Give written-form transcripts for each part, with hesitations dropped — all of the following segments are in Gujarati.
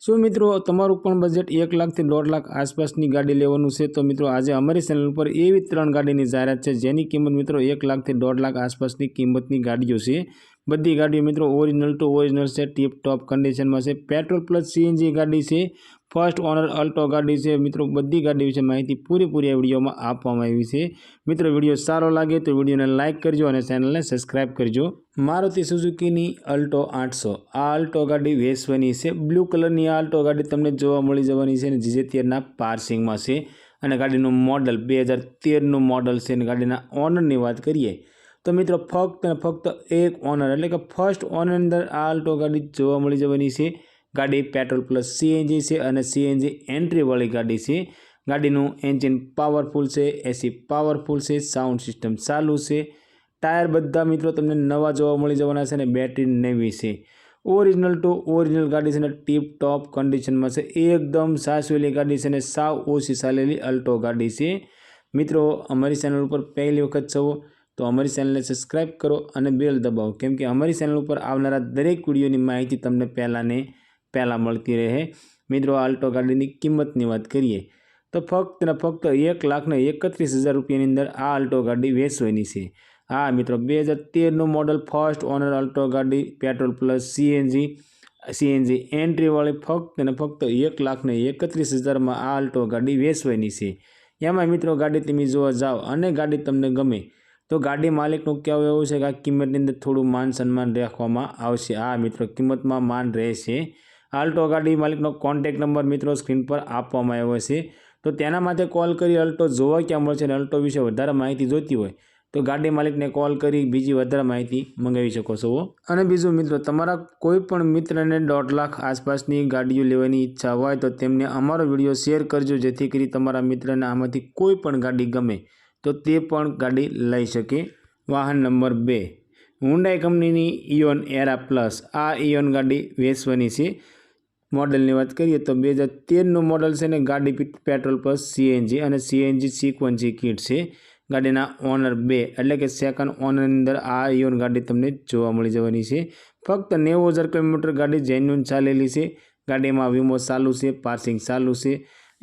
શું મિત્રો તમારું પણ બજેટ 1 લાખથી 1.5 લાખ આસપાસની ગાડી લેવાનું છે તો મિત્રો આજે અમારી ચેનલ ઉપર એવી 3 ગાડીની જાહેરાત છે જેની કિંમત મિત્રો 1 લાખથી 1.5 લાખ આસપાસની કિંમતની ગાડીઓ છે। બધી ગાડીઓ મિત્રો ઓરિજિનલ ટુ ઓરિજિનલ છે, ટીપ ટોપ કન્ડિશનમાં છે, પેટ્રોલ પ્લસ સીએનજી ગાડી છે, ફર્સ્ટ ઓનર અલ્ટો ગાડી છે। મિત્રો બધી ગાડી વિશે માહિતી પૂરેપૂરી આ વિડીયોમાં આપવામાં આવી છે। મિત્રો વિડીયો સારો લાગે તો વિડીયોને લાઇક કરજો અને ચેનલને સબસ્ક્રાઇબ કરજો। મારુતિ સુઝુકીની અલ્ટો 800 આ અલ્ટો ગાડી વેચવાની છે। બ્લુ કલરની આ અલ્ટો ગાડી તમને જોવા મળી જવાની છે અને GZ13ના પાર્સિંગમાં છે અને ગાડીનું મોડલ 2013નું મોડલ છે અને ગાડીના ઓનરની વાત કરીએ તો મિત્રો ફક્ત અને ફક્ત એક ઓનર એટલે કે ફર્સ્ટ ઓનર અંદર આ અલ્ટો ગાડી જોવા મળી જવાની છે। ગાડી પેટ્રોલ પ્લસ સીએનજી છે અને સીએનજી એન્ટ્રીવાળી ગાડી છે। ગાડીનું એન્જિન પાવરફુલ છે, એસી પાવરફુલ છે, સાઉન્ડ સિસ્ટમ ચાલુ છે, ટાયર બધા મિત્રો તમને નવા જોવા મળી જવાના છે અને બેટરી નવી છે। ઓરિજિનલ ટુ ઓરિજિનલ ગાડી છે અને ટીપ ટોપ કન્ડિશનમાં છે, એકદમ સાચવેલી ગાડી છે અને સાવ ઓછી ચાલેલી અલ્ટો ગાડી છે। મિત્રો અમારી ચેનલ ઉપર પહેલી વખત છો તો અમારી ચેનલને સબસ્ક્રાઇબ કરો અને બેલ દબાવો કેમ કે અમારી ચેનલ ઉપર આવનારા દરેક વિડીયોની માહિતી તમને પહેલાં મળતી રહે। મિત્રો અલ્ટો ગાડીની કિંમતની વાત કરીએ તો ફક્ત ને ફક્ત 1,31,000 રૂપિયાની અંદર આ અલ્ટો ગાડી વેચવાની છે। હા મિત્રો 2013નું મોડલ ફર્સ્ટ ઓનર અલ્ટો ગાડી પેટ્રોલ પ્લસ સીએનજી એન્ટ્રીવાળી ફક્ત ને ફક્ત 1,31,000માં આ અલ્ટો ગાડી વેચવાની છે। એમાં મિત્રો ગાડી તમે જોવા જાઓ અને ગાડી તમને ગમે તો ગાડી માલિકનું કહેવું એવું છે કે આ કિંમતની અંદર થોડું માન સન્માન રાખવામાં આવશે। આ મિત્રો કિંમતમાં માન રહેશે। અલ્ટો ગાડી માલિકનો કોન્ટેક્ટ નંબર મિત્રો સ્ક્રીન પર આપવામાં આવ્યો છે તો તેના માટે કોલ કરી અલ્ટો જોવા ક્યાં મળશે અને અલ્ટો વિશે વધારે માહિતી જોઈતી હોય તો ગાડી માલિકને કોલ કરી બીજી વધારે માહિતી મંગાવી શકો છો। અને બીજું મિત્રો તમારા કોઈ પણ મિત્રને 1.5 લાખ આસપાસની ગાડીઓ લેવાની ઈચ્છા હોય તો તેમને અમારો વિડીયો શેર કરજો જેથી કરી તમારા મિત્રને આમાંથી કોઈ પણ ગાડી ગમે તો તે પણ ગાડી લઈ શકે। વાહન નંબર 2 હુન્ડાઈ કંપનીની ઇયોન એરા પ્લસ આ ઇયોન ગાડી વેચવાની છે। મોડલની વાત કરીએ તો 2013નું મોડલ છે ને ગાડી પેટ્રોલ પ્લસ સીએનજી અને સીએનજી સિક્વન્સી કિટ છે। ગાડીના ઓનર 2 એટલે કે સેકન્ડ ઓનરની અંદર આ ઇયોન ગાડી તમને જોવા મળી જવાની છે। ફક્ત 90,000 કિલોમીટર ગાડી જેન્યુન ચાલેલી છે। ગાડીમાં વીમો ચાલુ છે, પાર્સિંગ ચાલુ છે,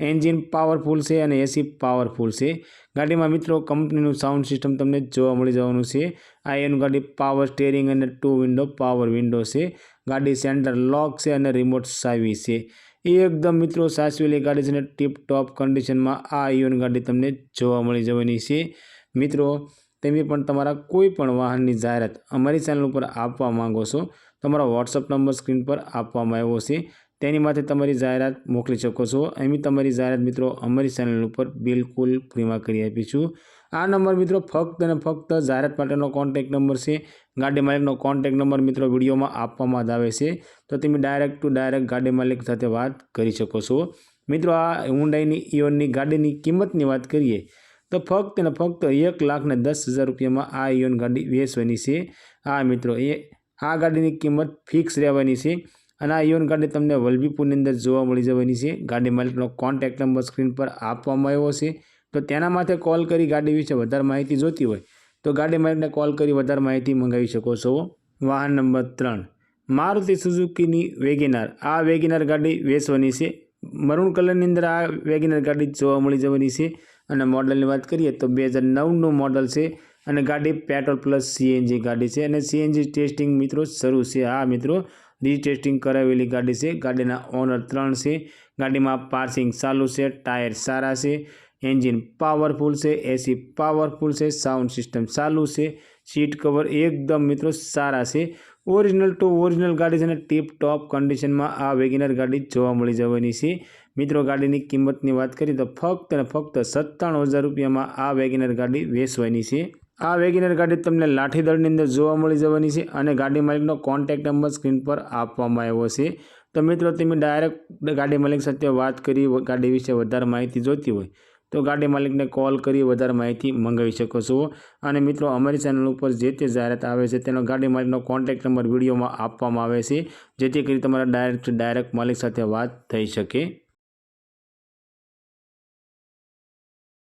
એન્જિન પાવરફુલ છે અને એસી પાવરફુલ છે। ગાડીમાં મિત્રો કંપનીનું સાઉન્ડ સિસ્ટમ તમને જોવા મળી જવાનું છે। આ ઇયોન ગાડી પાવર સ્ટેરિંગ અને 2 વિન્ડો પાવર વિન્ડો છે। ગાડી સેન્ટર લોક છે અને રિમોટ ચાવી છે। એકદમ મિત્રો સાચવેલી ગાડી છે અને ટીપ ટોપ કન્ડિશનમાં આ ઇયોન ગાડી તમને જોવા મળી જવાની છે। મિત્રો તમે પણ તમારા કોઈ પણ વાહનની જાહેરાત અમારી ચેનલ ઉપર આપવા માંગો છો તમારો વોટ્સઅપ નંબર સ્ક્રીન પર આપવામાં આવ્યો છે તેની માટે તમારી જાહેરાત મોકલી શકો છો। અમે તમારી જાહેરાત મિત્રો અમારી ચેનલ ઉપર બિલકુલ ફ્રીમાં કરી આપીશું। આ નંબર મિત્રો ફક્ત અને ફક્ત જાહેરાત માટેનો કોન્ટેક્ટ નંબર છે। ગાડી માલિકનો કોન્ટેક્ટ નંબર મિત્રો વિડીયોમાં આપવામાં જ આવે છે તો તમે ડાયરેક્ટ ટુ ડાયરેક્ટ ગાડી માલિક સાથે વાત કરી શકો છો। મિત્રો આ હુન્ડાઈની ઇયોનની ગાડીની કિંમતની વાત કરીએ તો ફક્ત ને ફક્ત 1,10,000 રૂપિયામાં આ ઇયોન ગાડી વેચવાની છે। આ મિત્રો આ ગાડીની કિંમત ફિક્સ રહેવાની છે અને આ ઇયોન ગાડી તમને વલભીપુરની અંદર જોવા મળી જવાની છે। ગાડી માલિકનો કોન્ટેક્ટ નંબર સ્ક્રીન પર આપવામાં આવ્યો છે તો તેના માટે કોલ કરી ગાડી વિશે વધારે માહિતી જોઈતી હોય તો ગાડી માલિકને કોલ કરી વધારે માહિતી મંગાવી શકો છો। વાહન નંબર 3 મારુતિ સુઝુકીની વેગેનાર આ વેગેનાર ગાડી વેચવાની છે। મરૂન કલરની અંદર આ વેગેનાર ગાડી જોવા મળી જવાની છે અને મોડલની વાત કરીએ તો 2009નું મોડલ છે અને ગાડી પેટ્રોલ પ્લસ સીએનજી ગાડી છે અને સીએનજી ટેસ્ટિંગ મિત્રો શરૂ છે। આ મિત્રો ટેસ્ટિંગ કરાવેલી ગાડી છે। ગાડીના ઓનર 3 છે। ગાડીમાં પાર્સિંગ ચાલુ છે, ટાયર સારા છે, એન્જિન પાવરફુલ છે, એસી પાવરફુલ છે, સાઉન્ડ સિસ્ટમ ચાલુ છે, સીટ કવર એકદમ મિત્રો સારા છે। ઓરિજિનલ ટુ ઓરિજિનલ ગાડી છે અને ટીપ ટોપ કન્ડિશનમાં આ વેગેનાર ગાડી જોવા મળી જવાની છે। મિત્રો ગાડીની કિંમતની વાત કરીએ તો ફક્ત અને ફક્ત 97,000 રૂપિયામાં આ વેગેનાર ગાડી વેચવાની છે। આ વેગેનાર ગાડી તમને લાઠીદળની અંદર જોવા મળી જવાની છે અને ગાડી માલિકનો કોન્ટેક્ટ નંબર સ્ક્રીન પર આપવામાં આવ્યો છે તો મિત્રો તમે ડાયરેક્ટ ગાડી માલિક સાથે વાત કરી ગાડી વિશે વધારે માહિતી જોઈતી હોય તો ગાડી માલિકને કોલ કરી વધારે માહિતી મંગાવી શકો છો। અને મિત્રો અમારી ચેનલ ઉપર જે તે જાહેરાત આવે છે તેનો ગાડી માલિકનો કોન્ટેક્ટ નંબર વિડીયોમાં આપવામાં આવે છે જેથી કરી તમારા ડાયરેક્ટ માલિક સાથે વાત થઈ શકે।